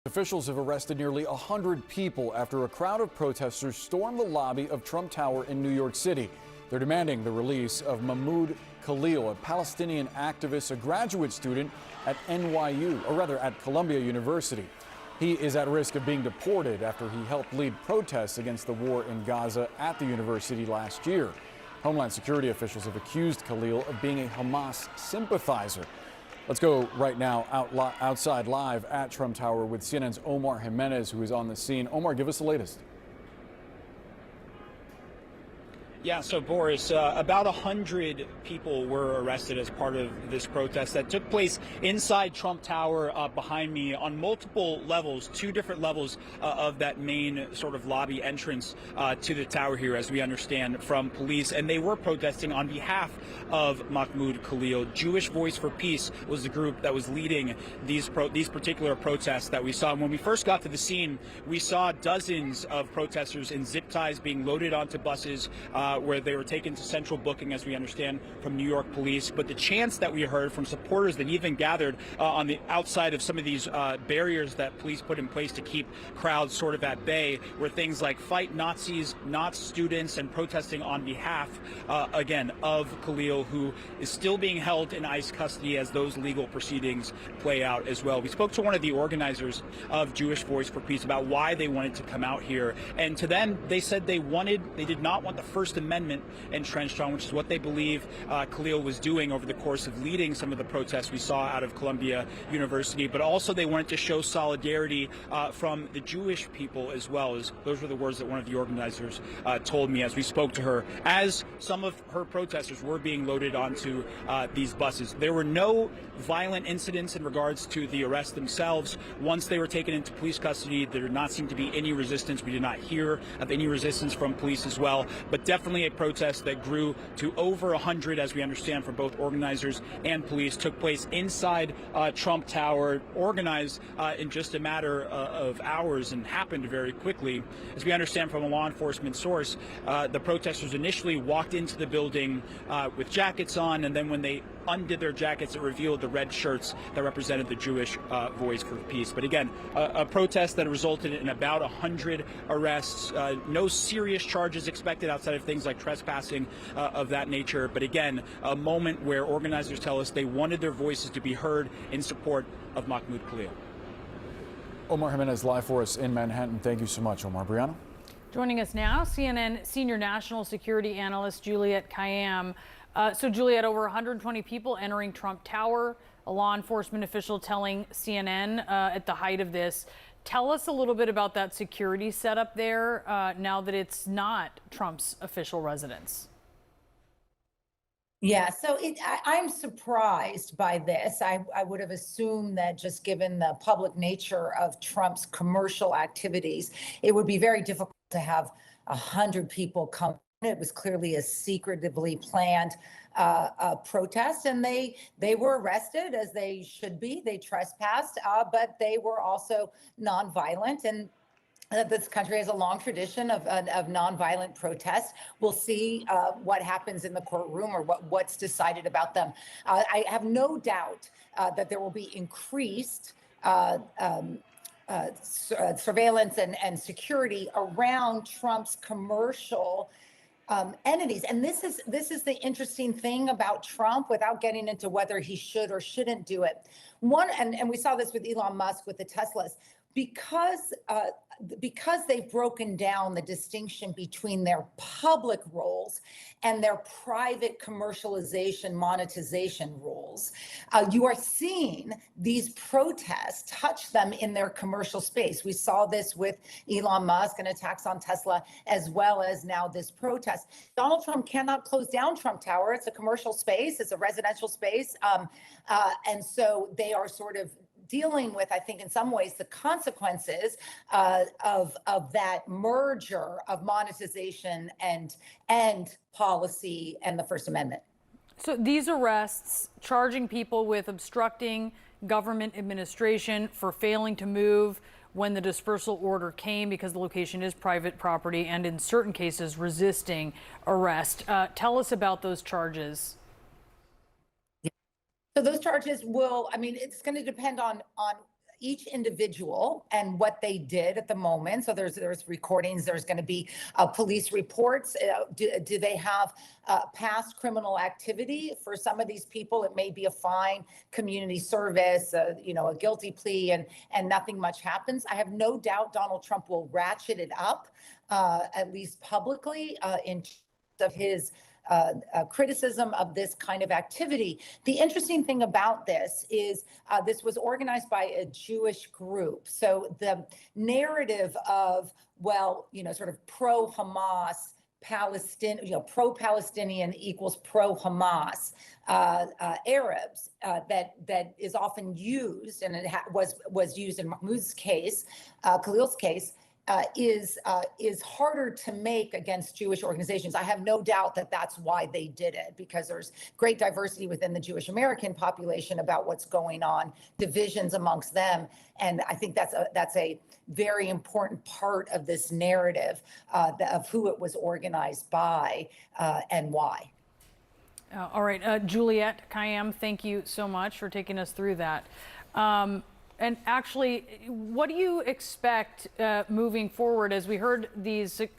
Officials have arrested nearly 100 people after a crowd of protesters stormed the lobby of Trump Tower in New York City. They're demanding the release of Mahmoud Khalil, a Palestinian activist, a graduate student at at Columbia University. He is at risk of being deported after he helped lead protests against the war in Gaza at the university last year. Homeland Security officials have accused Khalil of being a Hamas sympathizer. Let's go right now outside live at Trump Tower with CNN's Omar Jimenez, who is on the scene. Omar, give us the latest. Yeah, so Boris, about 100 people were arrested as part of this protest that took place inside Trump Tower behind me on multiple levels, two different levels of that main sort of lobby entrance to the tower here, as we understand from police. And they were protesting on behalf of Mahmoud Khalil. Jewish Voice for Peace was the group that was leading these particular protests that we saw. And when we first got to the scene, we saw dozens of protesters in zip ties being loaded onto buses where they were taken to central booking, as we understand from New York police. But the chants that we heard from supporters that even gathered on the outside of some of these barriers that police put in place to keep crowds sort of at bay were things like "Fight Nazis, not students," and protesting on behalf, again, of Khalil, who is still being held in ICE custody as those legal proceedings play out as well. We spoke to one of the organizers of Jewish Voice for Peace about why they wanted to come out here. And to them, they said they did not want the First Amendment entrenched on, which is what they believe Khalil was doing over the course of leading some of the protests we saw out of Columbia University. But also they wanted to show solidarity from the Jewish people as well. As those were the words that one of the organizers told me as we spoke to her, as some of her protesters were being loaded onto these buses. There were no violent incidents in regards to the arrest themselves. Once they were taken into police custody, there did not seem to be any resistance. We did not hear of any resistance from police as well, but definitely a protest that grew to over 100, as we understand from both organizers and police, took place inside Trump Tower, organized in just a matter of hours and happened very quickly. As we understand from a law enforcement source, the protesters initially walked into the building with jackets on, and then when they undid their jackets, it revealed the red shirts that represented the Jewish Voice for Peace. But again, a protest that resulted in about 100 arrests, no serious charges expected outside of things like trespassing of that nature. But again, a moment where organizers tell us they wanted their voices to be heard in support of Mahmoud Khalil. Omar Jimenez live for us in Manhattan. Thank you so much, Omar. Brianna? Joining us now, CNN senior national security analyst Juliette Kayyem. So Juliette, over 120 people entering Trump Tower, a law enforcement official telling CNN at the height of this. Tell us a little bit about that security setup there now that it's not Trump's official residence. Yeah, so I'm surprised by this. I would have assumed that just given the public nature of Trump's commercial activities, it would be very difficult to have 100 people come. It was clearly a secretively planned protest, and they were arrested as they should be. They trespassed, but they were also nonviolent, and this country has a long tradition of nonviolent protests. We'll see what happens in the courtroom or what's decided about them. I have no doubt that there will be increased surveillance and security around Trump's commercial entities. And this is the interesting thing about Trump, without getting into whether he should or shouldn't do it. And we saw this with Elon Musk with the Teslas, because they've broken down the distinction between their public roles and their private commercialization, monetization roles. You are seeing these protests touch them in their commercial space. We saw this with Elon Musk and attacks on Tesla, as well as now this protest. Donald Trump cannot close down Trump Tower. It's a commercial space. It's a residential space. And so they are sort of dealing with, I think, in some ways, the consequences of that merger of monetization and policy and the First Amendment. So these arrests, charging people with obstructing government administration for failing to move when the dispersal order came because the location is private property, and in certain cases resisting arrest. Tell us about those charges. So those charges will, I mean, it's going to depend on each individual and what they did at the moment. So there's recordings, there's going to be police reports. Do they have past criminal activity? For some of these people, it may be a fine, community service, a guilty plea, and nothing much happens. I have no doubt Donald Trump will ratchet it up, at least publicly, in terms of his criticism of this kind of activity. The interesting thing about this is this was organized by a Jewish group. So the narrative of, sort of pro-Hamas, pro-Palestinian equals pro-Hamas Arabs that is often used, and it was used in Mahmoud's case, Khalil's case, is harder to make against Jewish organizations. I have no doubt that that's why they did it, because there's great diversity within the Jewish American population about what's going on, divisions amongst them, and I think that's a very important part of this narrative of who it was organized by and why. All right, Juliette Kayyem, thank you so much for taking us through that. And actually, what do you expect moving forward? As we heard,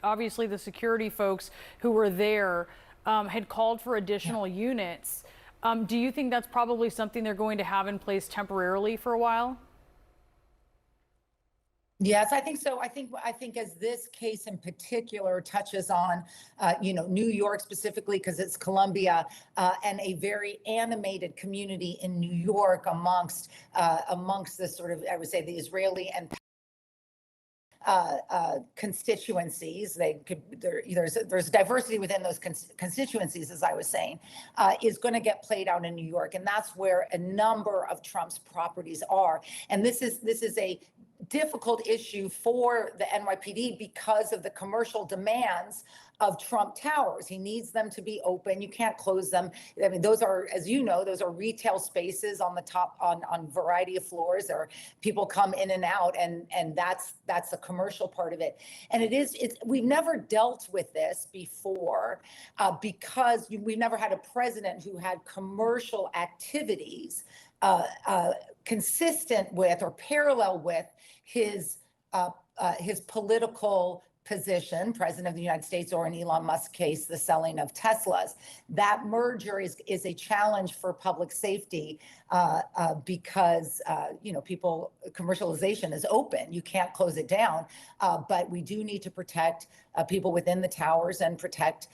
obviously the security folks who were there had called for additional units. Do you think that's probably something they're going to have in place temporarily for a while? Yes, I think so. I think as this case in particular touches on, New York specifically, because it's Columbia, and a very animated community in New York amongst this sort of, I would say, the Israeli and constituencies. There's diversity within those constituencies, as I was saying, is going to get played out in New York, and that's where a number of Trump's properties are. And this is a difficult issue for the NYPD because of the commercial demands of Trump Towers. He needs them to be open. You can't close them. I mean, those are, as you know, those are retail spaces on the top, on a variety of floors. There are people come in and out, and that's the commercial part of it. And we've never dealt with this before because we've never had a president who had commercial activities consistent with or parallel with his political position, president of the United States, or in Elon Musk's case, the selling of Teslas. That merger is a challenge for public safety because commercialization is open. You can't close it down, but we do need to protect people within the towers and protect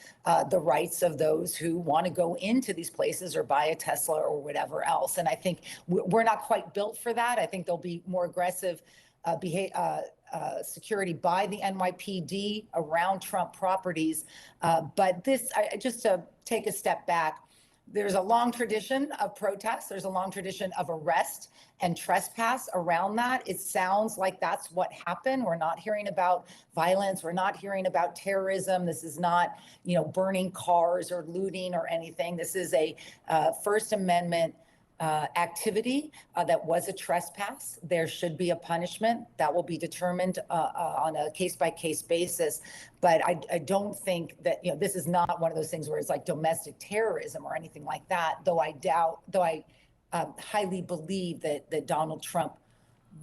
the rights of those who want to go into these places or buy a Tesla or whatever else. And I think we're not quite built for that. I think there'll be more aggressive security by the NYPD around Trump properties. But just to take a step back, there's a long tradition of protests. There's a long tradition of arrest and trespass around that. It sounds like that's what happened. We're not hearing about violence. We're not hearing about terrorism. This is not, burning cars or looting or anything. This is a First Amendment activity that was a trespass. There should be a punishment that will be determined on a case-by-case basis. But I don't think that, this is not one of those things where it's like domestic terrorism or anything like that, though I highly believe that Donald Trump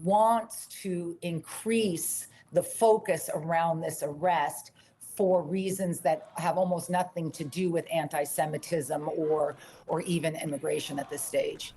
wants to increase the focus around this arrest for reasons that have almost nothing to do with anti-Semitism or even immigration at this stage.